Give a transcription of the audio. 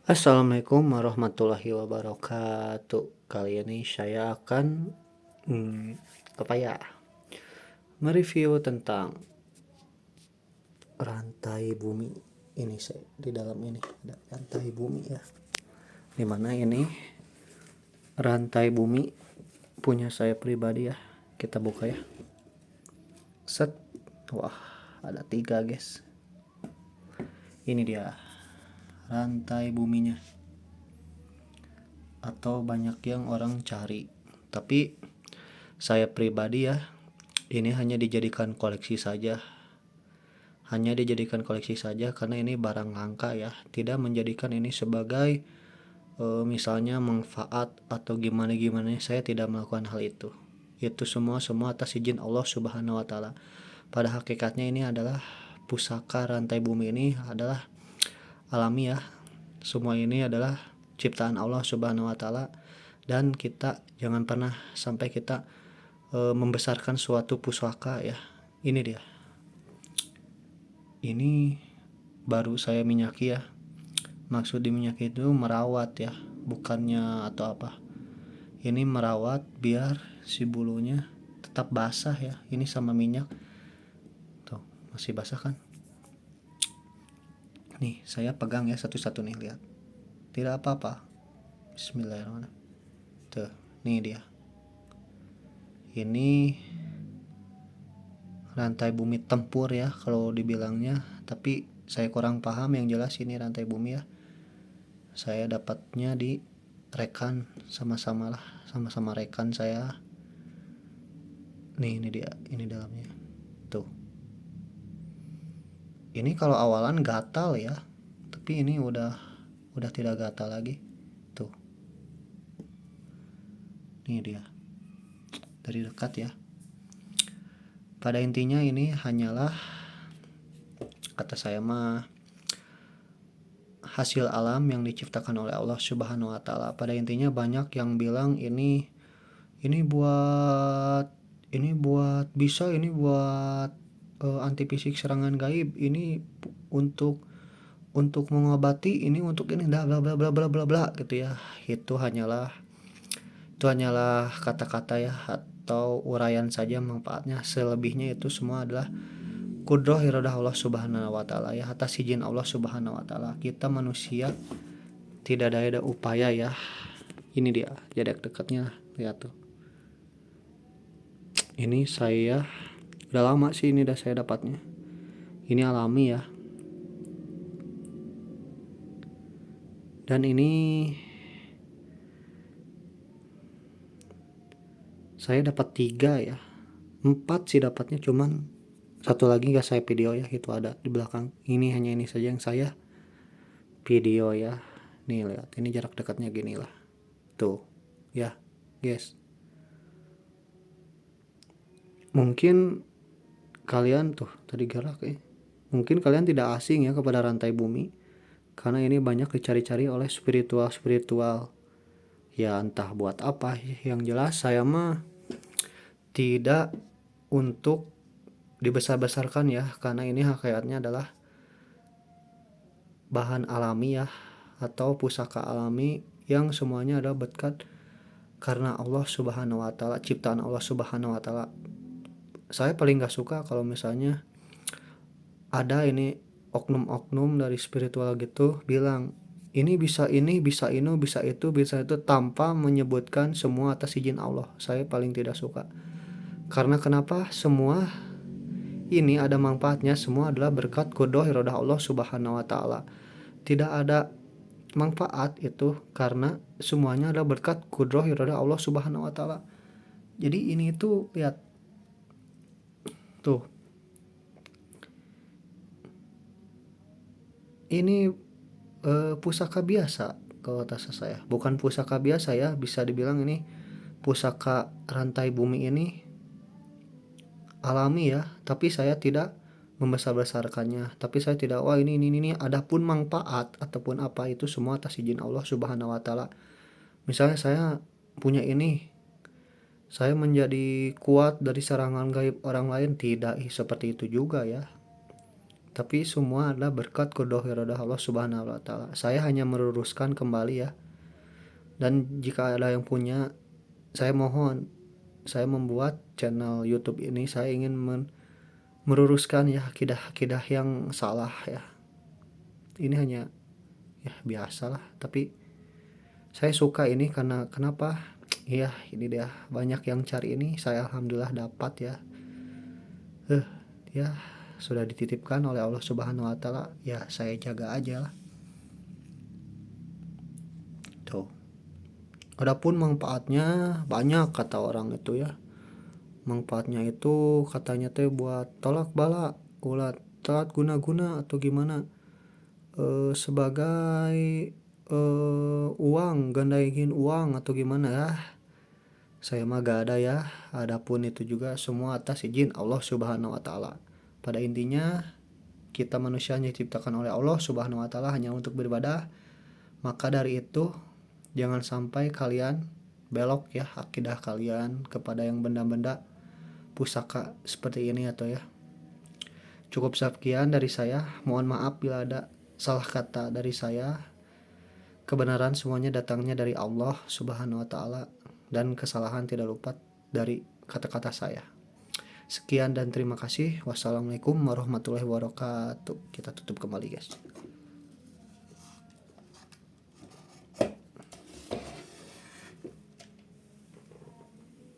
Assalamualaikum warahmatullahi wabarakatuh. Kali ini saya akan apa ya, mereview tentang rantai bumi. Ini saya di dalam ini ada rantai bumi ya. Dimana ini rantai bumi punya saya pribadi ya. Kita buka ya. Set. Wah, ada 3 guys. Ini dia rantai buminya. Atau banyak yang orang cari. Tapi saya pribadi ya, ini hanya dijadikan koleksi saja. Karena ini barang langka ya. Tidak menjadikan ini sebagai misalnya manfaat atau gimana-gimana. Saya tidak melakukan hal itu. Itu semua atas izin Allah Subhanahu wa taala. Pada hakikatnya ini adalah pusaka rantai bumi, ini adalah alami ya. Semua ini adalah ciptaan Allah Subhanahu wa taala, dan kita jangan pernah sampai kita membesarkan suatu pusaka ya. Ini dia. Ini baru saya minyaki ya. Maksud diminyaki itu merawat ya, bukannya atau apa. Ini merawat biar si bulunya tetap basah ya. Ini sama minyak. Tuh, masih basah kan? Nih, saya pegang ya satu-satu nih, lihat. Tidak apa-apa. Bismillahirrahmanirrahim. Tuh, nih dia. Ini rantai bumi tempur ya kalau dibilangnya, tapi saya kurang paham. Yang jelas ini rantai bumi ya. Saya dapatnya di rekan, sama-sama rekan saya. Nih, ini dia, ini dalamnya. Tuh. Ini kalau awalan gatal ya, tapi ini udah tidak gatal lagi. Tuh. Ini dia. Dari dekat ya. Pada intinya ini hanyalah, kata saya mah, hasil alam yang diciptakan oleh Allah Subhanahu wa taala. Pada intinya banyak yang bilang ini buat bisa, ini buat anti fisik serangan gaib, ini untuk mengobati, ini untuk ini bla bla bla bla bla bla bla gitu ya. Itu hanyalah kata-kata ya, atau uraian saja manfaatnya. Selebihnya itu semua adalah kudrah iradah Allah Subhanahu wa taala ya, atas izin Allah Subhanahu wa taala. Kita manusia tidak ada upaya ya. Ini dia jarak dekatnya, lihat tuh. Ini saya udah lama sih, ini udah saya dapatnya. Ini alami ya. Dan ini saya dapat 3 ya. 4 sih dapatnya, cuman satu lagi gak saya video ya, itu ada di belakang. Ini hanya ini saja yang saya video ya. Nih lihat, ini jarak dekatnya gini lah. Tuh ya guys. Mungkin kalian tuh tadi gerak ya. Mungkin kalian tidak asing ya kepada rantai bumi, karena ini banyak dicari-cari oleh spiritual ya, entah buat apa. Yang jelas saya mah tidak untuk dibesar-besarkan ya, karena ini hakikatnya adalah bahan alami ya, atau pusaka alami yang semuanya adalah berkat karena Allah Subhanahu wa taala, ciptaan Allah Subhanahu wa taala. Saya paling gak suka kalau misalnya ada ini oknum-oknum dari spiritual gitu bilang ini bisa bisa itu tanpa menyebutkan semua atas izin Allah. Saya paling tidak suka. Karena kenapa? Semua ini ada manfaatnya, semua adalah berkat qudroh iradah Allah Subhanahu wa taala. Tidak ada manfaat itu karena semuanya adalah berkat qudroh iradah Allah Subhanahu wa taala. Jadi ini itu lihat tuh. Ini pusaka biasa kalau kata saya. Bukan pusaka biasa ya, bisa dibilang ini pusaka rantai bumi ini alami ya, tapi saya tidak membesar-besarkannya. Tapi saya tidak ini adapun manfaat ataupun apa, itu semua atas izin Allah Subhanahu wa taala. Misalnya saya punya ini, saya menjadi kuat dari serangan gaib orang lain, tidak seperti itu juga ya. tapi semua adalah berkat qada iradah Allah Subhanahu wa taala. Saya hanya meluruskan kembali ya. Dan jika ada yang punya, saya mohon, saya membuat channel YouTube ini saya ingin meluruskan ya akidah-akidah yang salah ya. Ini hanya ya biasalah, tapi saya suka ini karena kenapa? Iya, ini dia banyak yang cari ini, saya alhamdulillah dapat ya. Ya sudah dititipkan oleh Allah Subhanahu wa taala, ya saya jaga aja lah. Tuh. Adapun manfaatnya banyak kata orang itu ya. Manfaatnya itu katanya teh buat tolak bala, ulat telat guna-guna atau gimana, sebagai uang, gandain uang atau gimana ya. Saya mah gak ada ya. Adapun itu juga semua atas izin Allah Subhanahu wa taala. Pada intinya kita manusia yang diciptakan oleh Allah Subhanahu wa taala hanya untuk beribadah. Maka dari itu jangan sampai kalian belok ya akidah kalian kepada yang benda-benda pusaka seperti ini atau ya. Cukup sekian dari saya. Mohon maaf bila ada salah kata dari saya. Kebenaran semuanya datangnya dari Allah Subhanahu wa taala dan kesalahan tidak luput dari kata-kata saya. Sekian dan terima kasih. Wassalamualaikum warahmatullahi wabarakatuh. Kita tutup kembali guys.